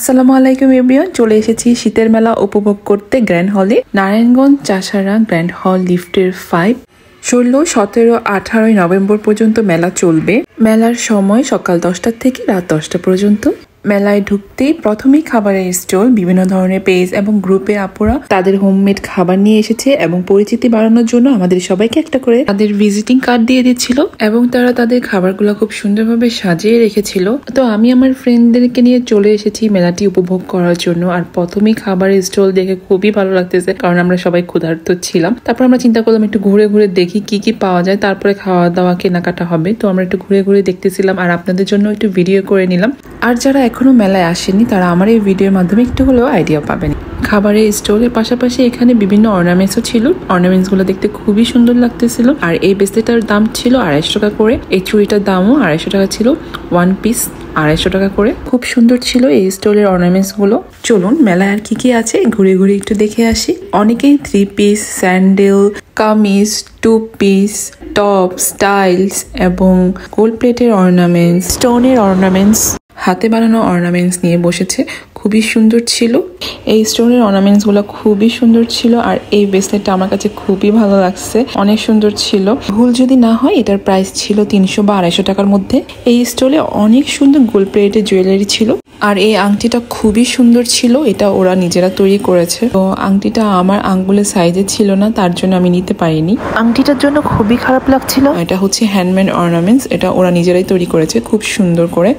আসসালামু আলাইকুম এভরিওয়ান, চলে এসেছি শীতের মেলা উপভোগ করতে গ্র্যান্ড হলে। নারায়ণগঞ্জ চাষারা গ্র্যান্ড হল লিফটের 5, 16, 17, 18 নভেম্বর পর্যন্ত মেলা চলবে। মেলার সময় সকাল 10টা থেকে রাত 10টা পর্যন্ত। মেলায় ঢুকতেই প্রথমেই খাবারের স্টল, বিভিন্ন ধরনের পেজ এবং গ্রুপের আপুরা তাদের হোমমেড খাবার নিয়ে এসেছে এবং পরিচিতি বাড়ানোর জন্য আমাদের সবাইকে একটা করে তাদের ভিজিটিং কার্ড দিয়ে দিচ্ছিল এবং তারা তাদের খাবারগুলো খুব সুন্দরভাবে সাজিয়ে রেখেছিল। তো আমি আমার ফ্রেন্ডদেরকে নিয়ে চলে এসেছি মেলাটি উপভোগ করার জন্য। আর প্রথমেই খাবারের স্টল দেখে খুবই ভালো লাগতেছে, কারণ আমরা সবাই ক্ষুধার্ত ছিলাম। তারপর আমরা চিন্তা করলাম একটু ঘুরে ঘুরে দেখি কি কি পাওয়া যায়, তারপরে খাওয়া দাওয়া কেনাকাটা হবে। তো আমরা একটু ঘুরে ঘুরে দেখতেছিলাম আর আপনাদের জন্য একটু ভিডিও করে নিলাম। আর যারা এখনো মেলায় আসেনি তারা আমার এই ভিডিওর মাধ্যমে একটু হলেও আইডিয়া পাবেন। খাবারের স্টলের পাশাপাশি এখানে বিভিন্ন অর্নামেন্টসও ছিল। অর্নামেন্টস গুলো দেখতে খুবই সুন্দর লাগতেছিল। আর এই ব্রেসলেটটার দাম ছিল 250 টাকা করে। এই চুড়িটার দামও 250 টাকা ছিল, 1 পিস 250 টাকা করে। খুব সুন্দর ছিল এই স্টলের অর্নামেন্টস গুলো। চলুন মেলায় আর কি কি আছে ঘুরে ঘুরে একটু দেখে আসি। অনেকেই 3 piece, sandal, kameez, 2 piece, top, styles এবং গোল্ড প্লেটের অর্নামেন্টস, স্টোনের অর্নামেন্টস, হাতে বানানো অর্নামেন্টস নিয়ে বসেছে। খুবই সুন্দর ছিল এই স্টোনের অর্নামেন্টস গুলো, খুবই সুন্দর ছিল। আর এই ব্রেসলেটটা আমার কাছে খুবই ভালো লাগছে, অনেক সুন্দর ছিল। ভুল যদি না হয় এটার প্রাইস ছিল 300 বা 250 টাকার মধ্যে। এই স্টলে অনেক সুন্দর গোল্ড প্লেটের জুয়েলারি ছিল। আর এই আংটিটা খুবই সুন্দর ছিল, এটা ওরা নিজেরা তৈরি করেছে। তো আংটিটা আমার আঙ্গুলের সাইজে ছিল না, তার জন্য আমি নিতে পারিনি। আংটিটার জন্য খুবই খারাপ লাগছিল। এটা হচ্ছে হ্যান্ডমেড অর্নামেন্টস, এটা ওরা নিজেরাই তৈরি করেছে খুব সুন্দর করে।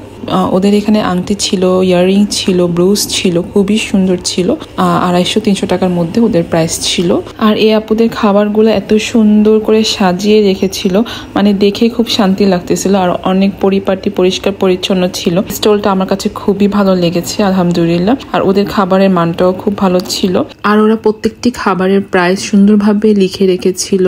ওদের এখানে আংটি ছিল, ইয়াররিং ছিল, ব্রুজ ছিল, খুবই সুন্দর ছিল। 250-300 টাকার মধ্যে ওদের প্রাইস ছিল। আর এই আপুদের খাবারগুলো এত সুন্দর করে সাজিয়ে রেখেছিল, মানে দেখে খুব শান্তি লাগতেছিল। আর অনেক পরিপাটি, পরিষ্কার পরিচ্ছন্ন ছিল। স্টলটা আমার কাছে খুবই ভালো লেগেছে আলহামদুলিল্লাহ। আর ওদের খাবারের মানটাও খুব ভালো ছিল। আর ওরা প্রত্যেকটি খাবারের প্রাইস সুন্দরভাবে লিখে রেখেছিল,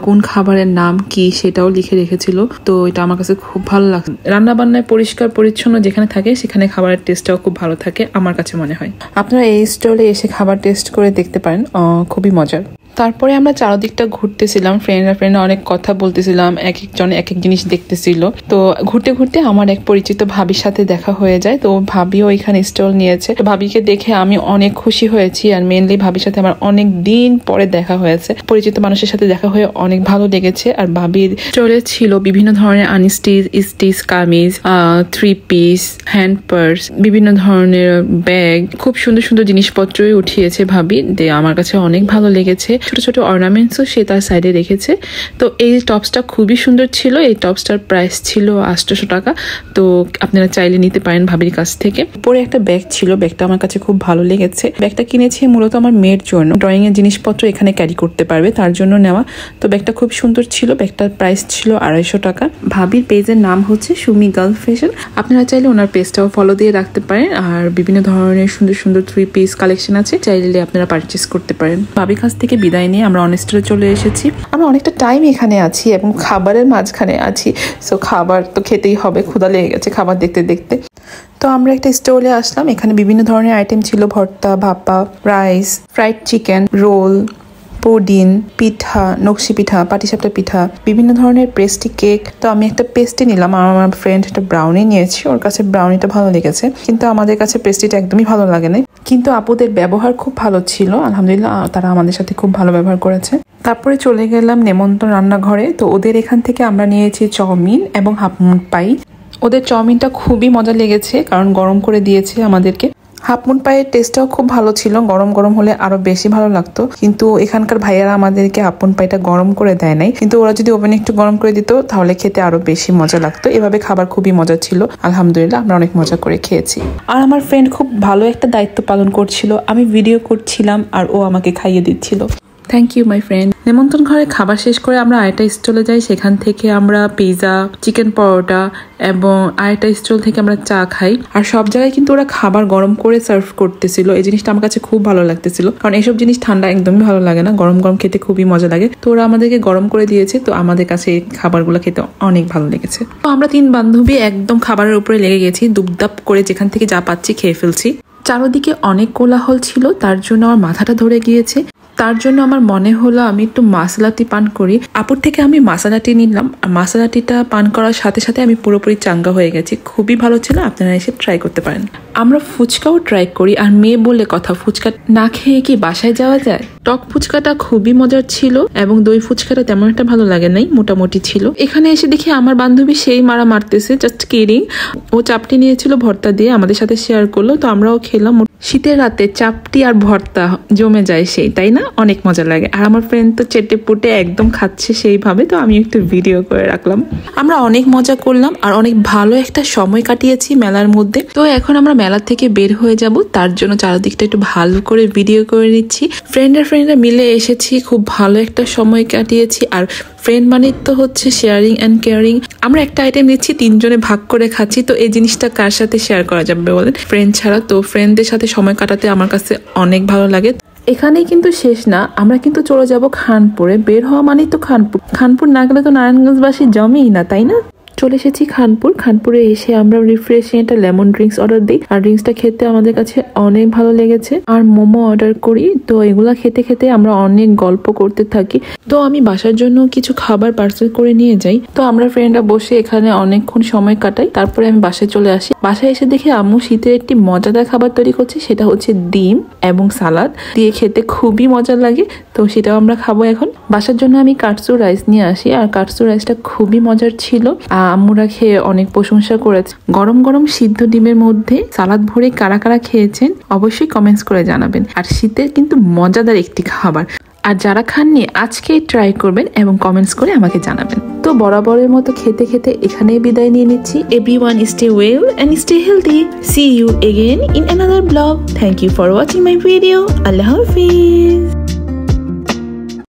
কোন খাবারের নাম কি সেটাও লিখে রেখেছিল। তো এটা আমার কাছে খুব ভালো লাগছে। রান্না বান্নায় পরিষ্কার পরিচ্ছন্ন যেখানে থাকে সেখানে খাবারের টেস্টটাও খুব ভালো থাকে আমার কাছে মনে হয়। আপনারা এই স্টলে এসে খাবার টেস্ট করে দেখতে পারেন, খুবই মজার। তারপরে আমরা চারদিকটা ঘুরতেছিলাম, ফ্রেন্ডরা অনেক কথা বলতেছিলাম, এক একজন এক এক জিনিস দেখতেছিল। তো ঘুরতে ঘুরতে আমার এক পরিচিত ভাবির সাথে দেখা হয়ে যায়। তো ভাবিও এখানে স্টল নিয়েছে। তো ভাবিকে দেখে আমি অনেক খুশি হয়েছি। আর মেনলি ভাবির সাথে আমার অনেক দিন পরে দেখা হয়েছে, পরিচিত মানুষের সাথে দেখা হয়ে অনেক ভালো লেগেছে। আর ভাবির স্টলে ছিল বিভিন্ন ধরনের unstitch, stitch kameez, 3 piece, hand purse, বিভিন্ন ধরনের ব্যাগ, খুব সুন্দর সুন্দর জিনিসপত্রই উঠিয়েছে ভাবি। আমার কাছে অনেক ভালো লেগেছে। ছোট ছোট অর্নামেন্টসও সে তার সাইডে রেখেছে। তো এই টপসটা খুবই সুন্দর ছিল। এই টপসটার প্রাইস ছিল 800 টাকা। তো আপনারা চাইলে নিতে পারেন ভাবির কাছ থেকে। পরে একটা ব্যাগ ছিল, ব্যাগটা আমার কাছে খুব ভালো লেগেছে। ব্যাগটা কিনেছি মূলত আমার মেয়ের জন্য, ড্রয়িং এর জিনিসপত্র এখানে ক্যারি করতে পারবে তার জন্য নেওয়া। তো ব্যাগটা খুব সুন্দর ছিল, ব্যাগটার প্রাইস ছিল 250 টাকা। ভাবির পেজের নাম হচ্ছে সুমি গার্ল ফ্যাশন। আপনারা চাইলে ওনার পেজটাও ফলো দিয়ে রাখতে পারেন। আর বিভিন্ন ধরনের সুন্দর সুন্দর 3 পিস কালেকশন আছে, চাইলে আপনারা পারচেস করতে পারেন। ভাবির কাছ থেকে বিদায় নিয়ে আমরা অনেস্টরে চলে এসেছি। আমরা অনেকটা টাইম এখানে আছি এবং খাবারের মাঝখানে আছি। সো খাবার তো খেতেই হবে, ক্ষুধা লেগে গেছে খাবার দেখতে দেখতে। তো আমরা একটা স্টলে আসলাম, এখানে বিভিন্ন ধরনের আইটেম ছিল, ভর্তা, ভাপা, rice, fried chicken, roll, pudding, পিঠা, নকশি পিঠা, পাটিসাপটা পিঠা, বিভিন্ন ধরনের পেস্ট্রি, কেক। তো আমি একটা পেস্ট্রি নিলাম, আমার ফ্রেন্ড একটা ব্রাউনি নিয়েছি, ওর কাছে ব্রাউনিটা ভালো লেগেছে, কিন্তু আমাদের কাছে পেস্ট্রিটা একদমই ভালো লাগে না। কিন্তু আপুদের ব্যবহার খুব ভালো ছিল আলহামদুলিল্লাহ, তারা আমাদের সাথে খুব ভালো ব্যবহার করেছে। তারপরে চলে গেলাম নেমন্তন্ন রান্নাঘরে। তো ওদের এখান থেকে আমরা নিয়েছি চাউমিন এবং হাফ মুন পাই। ওদের চাউমিনটা খুবই মজা লেগেছে, কারণ গরম করে দিয়েছে আমাদেরকে। হাফ মুন পাইয়ের টেস্টটাও খুব ভালো ছিল, গরম গরম হলে আরো বেশি ভালো লাগতো। কিন্তু এখানকার ভাইয়ারা আমাদেরকে হাফ মুন পাইটা গরম করে দেয় নাই, কিন্তু ওরা যদি ওভেনে একটু গরম করে দিত তাহলে খেতে আরো বেশি মজা লাগতো। এভাবে খাবার খুবই মজা ছিল আলহামদুলিল্লাহ, আমরা অনেক মজা করে খেয়েছি। আর আমার ফ্রেন্ড খুব ভালো একটা দায়িত্ব পালন করছিল, আমি ভিডিও করছিলাম আর ও আমাকে খাইয়ে দিচ্ছিল। Thank you my friend. নেমন্তন্ন ঘরে খাবার শেষ করে আমরা আরেকটা স্টলে যাই, সেখান থেকে আমরা পিৎজা, চিকেন পরোটা এবং আরেকটা স্টল থেকে আমরা চা খাই। আর সব জায়গায় কিন্তু ওরা খাবার গরম করে সার্ভ করতেছিল, এই জিনিসটা আমার কাছে খুব ভালো লাগতেছিল, কারণ এইসব জিনিস ঠান্ডা একদমই ভালো লাগে না, গরম গরম খেতে খুবই মজা লাগে। তো ওরা আমাদেরকে গরম করে দিয়েছে, তো আমাদের কাছে এই খাবারগুলো খেতে অনেক ভালো লেগেছে। তো আমরা 3 বান্ধবী একদম খাবারের উপরে লেগে গেছি, দুপদাপ করে যেখান থেকে যা পাচ্ছি খেয়ে ফেলছি। চারদিকে অনেক কোলাহল ছিল, তার জন্য আমার মাথাটা ধরে গিয়েছে। তার জন্য আমার মনে হলো আমি একটু মাসালা টি পান করি। আপুর থেকে আমি মাসালা টি নিলাম, আর মাসালা টিটা পান করার সাথে সাথে আমি পুরোপুরি চাঙ্গা হয়ে গেছি। খুবই ভালো ছিল, আপনারা এসে ট্রাই করতে পারেন। আমরা ফুচকাও ট্রাই করি, আর মেয়ে বলে কথা, ফুচকা না খেয়ে কি বাসায় যাওয়া যায়? টক ফুচকাটা খুবই মজার ছিল এবং দই ফুচকাটা তেমন একটা ভালো লাগে নাই, মোটামুটি ছিল। এখানে এসে দেখি আমার বান্ধবী সেই মারা মারতেছে, জাস্ট কিডিং। ও চাপটি নিয়েছিল ভর্তা দিয়ে, আমাদের সাথে শেয়ার করলো, তো আমরাও খেলাম। শীতের রাতে চাপটি আর ভর্তা জমে যায় সেই, তাই না? অনেক মজা লাগে। আর আমার ফ্রেন্ড তো চেটে পুটে একদম খাচ্ছে সেইভাবে, তো আমি একটু ভিডিও করে রাখলাম। আমরা অনেক মজা করলাম আর অনেক ভালো একটা সময় কাটিয়েছি মেলার মধ্যে। তো এখন আমরা মেলা থেকে বের হয়ে যাব, তার জন্য চারদিকটা একটু ভালো করে ভিডিও করে নিচ্ছি। ফ্রেন্ডরা মিলে এসেছি, খুব ভালো একটা সময় কাটিয়েছি। আর ফ্রেন্ড মানে তো হচ্ছে শেয়ারিং অ্যান্ড কেয়ারিং। আমরা একটা আইটেম নিচ্ছি, তিনজনে ভাগ করে খাচ্ছি, তো এই জিনিসটা কার সাথে শেয়ার করা যাবে বলেন, ফ্রেন্ড ছাড়া? তো ফ্রেন্ডদের সাথে সময় কাটাতে আমার কাছে অনেক ভালো লাগে। এখানেই কিন্তু শেষ না, আমরা কিন্তু চলে যাব খানপুরে। বের হওয়া মানেই তো খানপুর না গেলে তো নারায়ণগঞ্জবাসী জমেই না, তাই না? চলে এসেছি খানপুরে এসে আমরা রিফ্রেশিং একটা লেমন ড্রিঙ্কস অর্ডার দিই। আর ড্রিঙ্কসটা খেতে আমাদের কাছে অনেক ভালো লেগেছে। আর মোমো অর্ডার করি। তো এগুলা খেতে খেতে আমরা অনেক গল্প করতে থাকি। তো আমি বাসার জন্য কিছু খাবার পার্সেল করে নিয়ে যাই। তো আমরা ফ্রেন্ডরা বসে এখানে অনেকক্ষণ সময় কাটাই। তারপরে আমি বাসায় চলে আসি। বাসায় এসে দেখি আম্মু শীতের একটি মজাদার খাবার তৈরি করছে, সেটা হচ্ছে ডিম এবং সালাদ দিয়ে খেতে খুবই মজা লাগে। তো সেটাও আমরা খাবো এখন। বাসার জন্য আমি কাটসু রাইস নিয়ে আসি, আর কাটসু রাইসটা খুবই মজার ছিল। আম্মুরা খেয়ে অনেক প্রশংসা করেছে। গরম গরম সিদ্ধ ডিমের মধ্যে সালাদ ভরে কারা কারা খেয়েছেন অবশ্যই কমেন্টস করে জানাবেন। আর শীতের কিন্তু মজাদার একটি খাবার, আর যারা খাননি আজকে ট্রাই করবেন এবং কমেন্টস করে আমাকে জানাবেন। তো বরাবরের মতো খেতে খেতে এখানেই বিদায় নিয়ে নিচ্ছি। Everyone stay well and stay healthy. See you again in another blog. Thank you for watching my video. আল্লাহ হাফিজ।